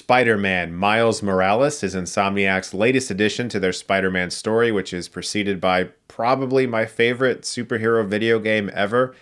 Spider-Man Miles Morales is Insomniac's latest addition to their Spider-Man story, which is preceded by probably my favorite superhero video game ever.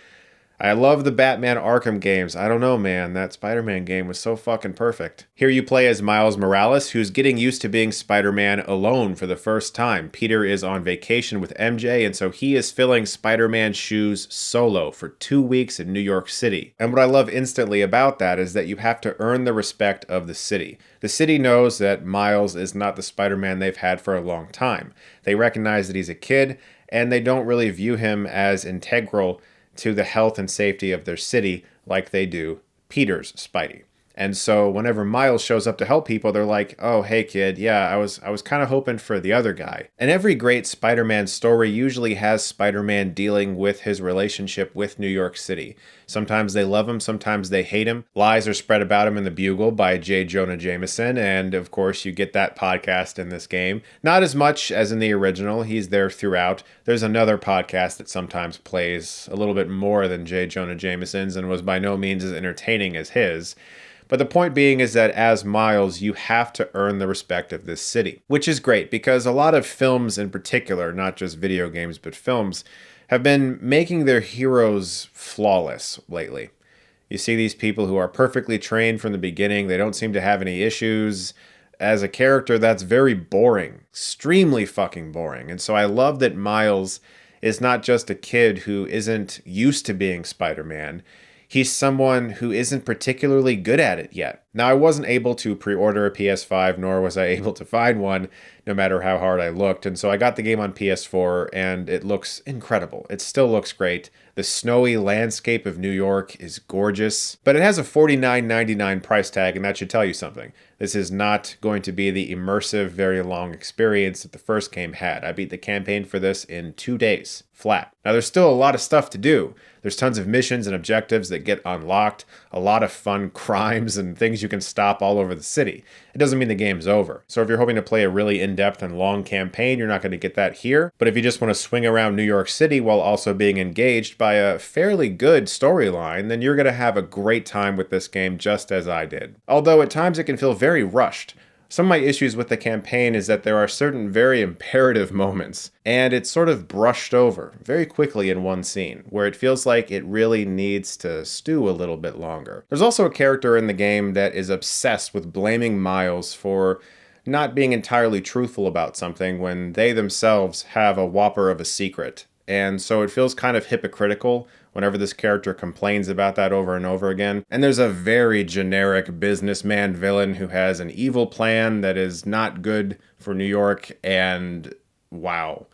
I love the Batman Arkham games. I don't know, man. That Spider-Man game was so fucking perfect. Here you play as Miles Morales, who's getting used to being Spider-Man alone for the first time. Peter is on vacation with MJ, and so he is filling Spider-Man's shoes solo for 2 weeks in New York City. And what I love instantly about that is that you have to earn the respect of the city. The city knows that Miles is not the Spider-Man they've had for a long time. They recognize that he's a kid, and they don't really view him as integral to the health and safety of their city like they do Peter's Spidey. And so whenever Miles shows up to help people, they're like, oh, hey kid, yeah, I was kind of hoping for the other guy. And every great Spider-Man story usually has Spider-Man dealing with his relationship with New York City. Sometimes they love him, sometimes they hate him. Lies are spread about him in The Bugle by J. Jonah Jameson, and of course you get that podcast in this game. Not as much as in the original, he's there throughout. There's another podcast that sometimes plays a little bit more than J. Jonah Jameson's and was by no means as entertaining as his. But the point being is that as Miles, you have to earn the respect of this city, which is great because a lot of films in particular, not just video games, but films, have been making their heroes flawless lately. You see these people who are perfectly trained from the beginning. They don't seem to have any issues. As a character, that's very boring, extremely fucking boring. And so I love that Miles is not just a kid who isn't used to being Spider-Man. He's someone who isn't particularly good at it yet. Now, I wasn't able to pre-order a PS5, nor was I able to find one, no matter how hard I looked. And so I got the game on PS4, and it looks incredible. It still looks great. The snowy landscape of New York is gorgeous, but it has a $49.99 price tag, and that should tell you something. This is not going to be the immersive, very long experience that the first game had. I beat the campaign for this in 2 days, flat. Now, there's still a lot of stuff to do. There's tons of missions and objectives that get unlocked, a lot of fun crimes and things you can stop all over the city. It doesn't mean the game's over. So if you're hoping to play a really in-depth and long campaign, you're not going to get that here. But if you just want to swing around New York City while also being engaged by a fairly good storyline, then you're going to have a great time with this game just as I did. Although at times it can feel very rushed. Some of my issues with the campaign is that there are certain very imperative moments, and it's sort of brushed over very quickly in one scene, where it feels like it really needs to stew a little bit longer. There's also a character in the game that is obsessed with blaming Miles for not being entirely truthful about something when they themselves have a whopper of a secret. And so it feels kind of hypocritical whenever this character complains about that over and over again. And there's a very generic businessman villain who has an evil plan that is not good for New York, and wow.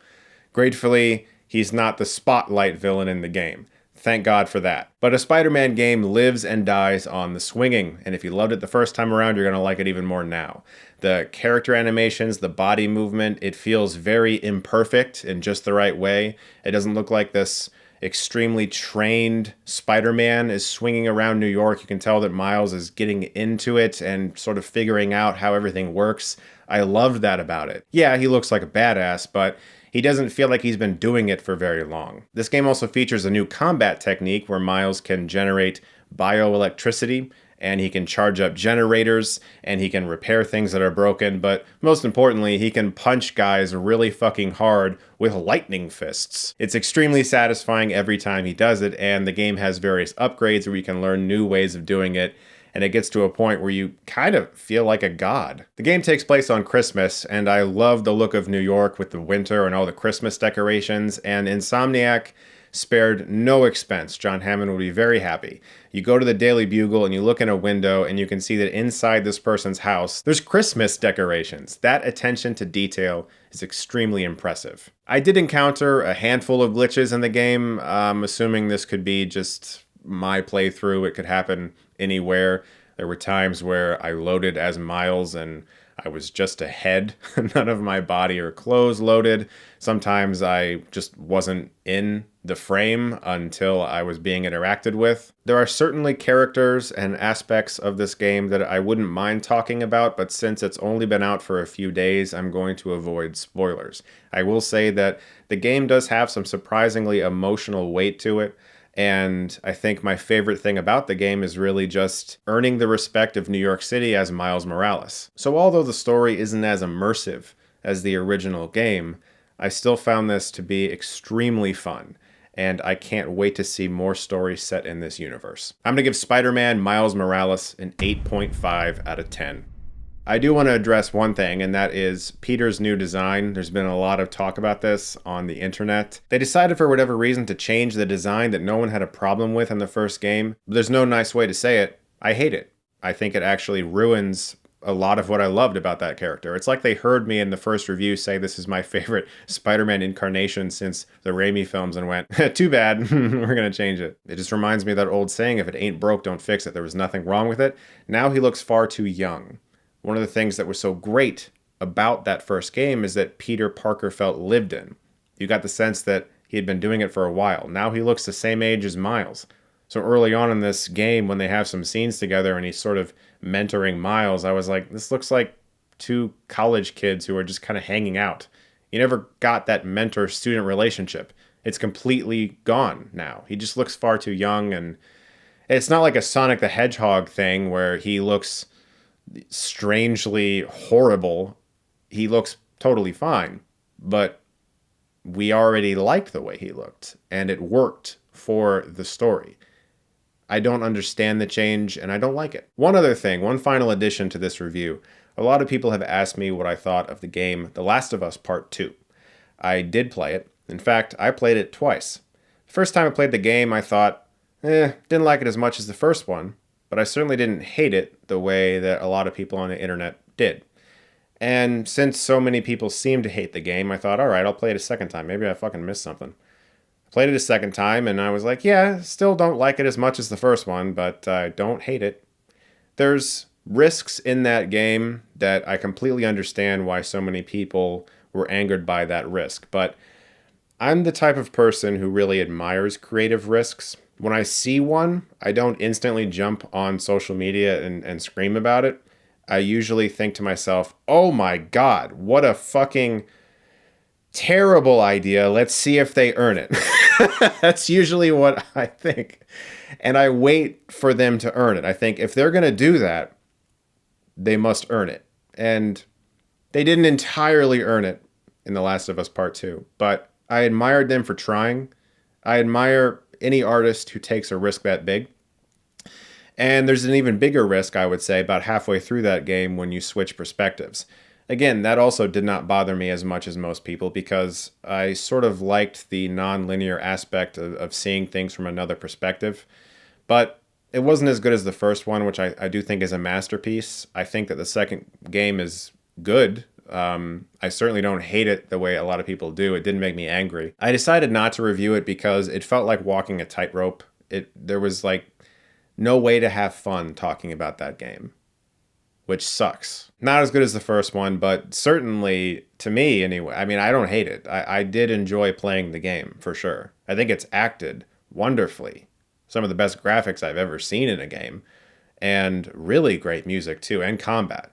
Gratefully, he's not the spotlight villain in the game. Thank God for that. But a Spider-Man game lives and dies on the swinging, and if you loved it the first time around, you're going to like it even more now. The character animations, the body movement, it feels very imperfect in just the right way. It doesn't look like this extremely trained Spider-Man is swinging around New York. You can tell that Miles is getting into it and sort of figuring out how everything works. I loved that about it. Yeah, he looks like a badass, but he doesn't feel like he's been doing it for very long. This game also features a new combat technique where Miles can generate bioelectricity, and he can charge up generators, and he can repair things that are broken, but most importantly, he can punch guys really fucking hard with lightning fists. It's extremely satisfying every time he does it, and the game has various upgrades where you can learn new ways of doing it, and it gets to a point where you kind of feel like a god. The game takes place on Christmas, and I love the look of New York with the winter and all the Christmas decorations, and Insomniac spared no expense. John Hammond would be very happy. You go to the Daily Bugle and you look in a window and you can see that inside this person's house, there's Christmas decorations. That attention to detail is extremely impressive. I did encounter a handful of glitches in the game. I'm assuming this could be just my playthrough. It could happen anywhere. There were times where I loaded as Miles and I was just a head. None of my body or clothes loaded. Sometimes I just wasn't in the frame until I was being interacted with. There are certainly characters and aspects of this game that I wouldn't mind talking about, but since it's only been out for a few days, I'm going to avoid spoilers. I will say that the game does have some surprisingly emotional weight to it, And I think my favorite thing about the game is really just earning the respect of New York City as Miles Morales. So although the story isn't as immersive as the original game, I still found this to be extremely fun, and I can't wait to see more stories set in this universe. I'm gonna give Spider-Man Miles Morales an 8.5 out of 10. I do want to address one thing, and that is Peter's new design. There's been a lot of talk about this on the internet. They decided for whatever reason to change the design that no one had a problem with in the first game. There's no nice way to say it. I hate it. I think it actually ruins a lot of what I loved about that character. It's like they heard me in the first review say this is my favorite Spider-Man incarnation since the Raimi films and went, too bad, we're gonna change it. It just reminds me of that old saying, if it ain't broke, don't fix it. There was nothing wrong with it. Now he looks far too young. One of the things that was so great about that first game is that Peter Parker felt lived in. You got the sense that he had been doing it for a while. Now he looks the same age as Miles. So early on in this game, when they have some scenes together and he's sort of mentoring Miles, I was like, this looks like two college kids who are just kind of hanging out. You never got that mentor-student relationship. It's completely gone now. He just looks far too young, and it's not like a Sonic the Hedgehog thing where he looks strangely horrible. He looks totally fine, but we already liked the way he looked, and it worked for the story. I don't understand the change, and I don't like it. One other thing, one final addition to this review. A lot of people have asked me what I thought of the game The Last of Us Part 2. I did play it. In fact, I played it twice. The first time I played the game, I thought, didn't like it as much as the first one, but I certainly didn't hate it the way that a lot of people on the internet did. And since so many people seem to hate the game, I thought, all right, I'll play it a second time. Maybe I fucking missed something. I played it a second time, and I was like, yeah, still don't like it as much as the first one, but I don't hate it. There's risks in that game that I completely understand why so many people were angered by that risk, but I'm the type of person who really admires creative risks. When I see one, I don't instantly jump on social media and scream about it. I usually think to myself, oh my God, what a fucking terrible idea. Let's see if they earn it. That's usually what I think. And I wait for them to earn it. I think if they're going to do that, they must earn it. And they didn't entirely earn it in The Last of Us Part 2, but I admired them for trying. I admire any artist who takes a risk that big. And there's an even bigger risk, I would say, about halfway through that game when you switch perspectives. Again, that also did not bother me as much as most people because I sort of liked the non-linear aspect of seeing things from another perspective. But it wasn't as good as the first one, which I do think is a masterpiece. I think that the second game is good. I certainly don't hate it the way a lot of people do. It didn't make me angry. I decided not to review it because it felt like walking a tightrope. There was like no way to have fun talking about that game, which sucks. Not as good as the first one, but certainly to me anyway. I mean, I don't hate it. I did enjoy playing the game for sure. I think it's acted wonderfully. Some of the best graphics I've ever seen in a game, and really great music too, and combat.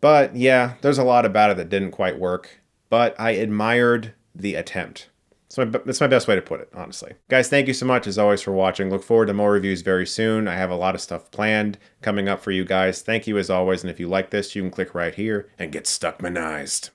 But yeah, there's a lot about it that didn't quite work, but I admired the attempt. That's my best way to put it, honestly. Guys, thank you so much as always for watching. Look forward to more reviews very soon. I have a lot of stuff planned coming up for you guys. Thank you as always, and if you like this, you can click right here and get Stuckmanized.